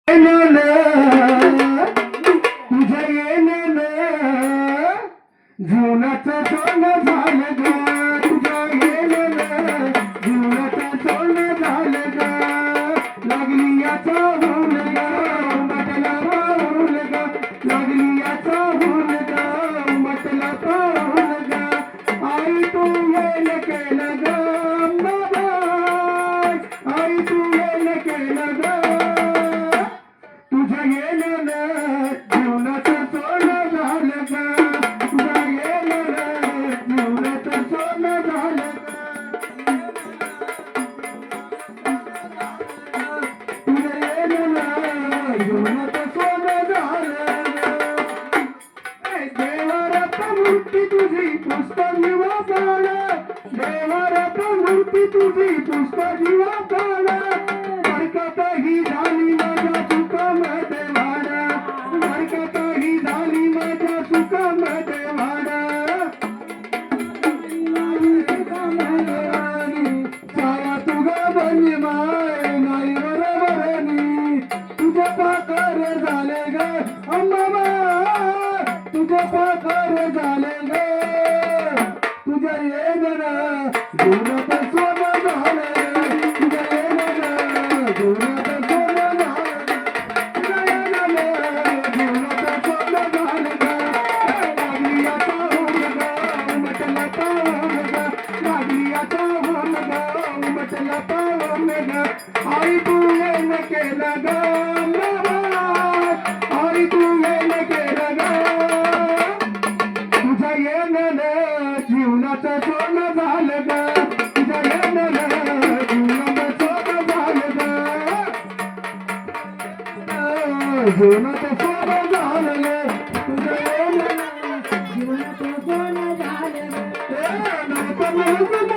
तुझ्या येणं जीवनाचं सोनं झालं ग, तुझ्या येणं जीवनाचं सोनं झालं ग. लागली याचा होऊन ग म्हटला पाहून ग, लागली याचा होऊन ग म्हटला पाहून ग. आई तू येण केलं ग अंबाबाई, आई तू येण केलं ग. तुझ्या येण्यानं जीवनाचं सोनं झालं ग, तुझ्या येण्यानं जीवनाचं सोनं झालं ग. तुझ्या येण्यानं जीवनाचं सोनं झालं ग. देवारात मूर्ती तुझी पुष्प जीवा काळ, देवारात मूर्ती तुझी पुष्प जीवा काळ. बरकतही झाली माझ्या सुखामध्ये वाढ, बरकतही झाली माझ्या सुखामध्ये वाढ. छाया तुझा बनी माय नाही बरोबरनी, तुझे पाकर झाले ग अंबाबा, तुझे पाकर झाले ग. तुझ्या येणं जीवनाचं सोनं झालं, तुझ्या येणं जीवनाचं सोनं झालं, तुझ्या येणं जीवनाचं सोनं झालं ग. लागली आता होऊन ग म्हटलं पाहून ग, लागली आता होऊन ग म्हटलं पाहून ग. आई तू येणं केलं ग अंबाबाई, आई तू येणं केलं ग. तुझ्या येण्यानं जीवनाचं सोनं झालं ग, तुझ्या येण्यानं जीवनाचं सोनं झालं ग. जीवनाचं सोनं झालं ग, तुझ्या येण्यानं जीवनाचं सोनं झालं ग.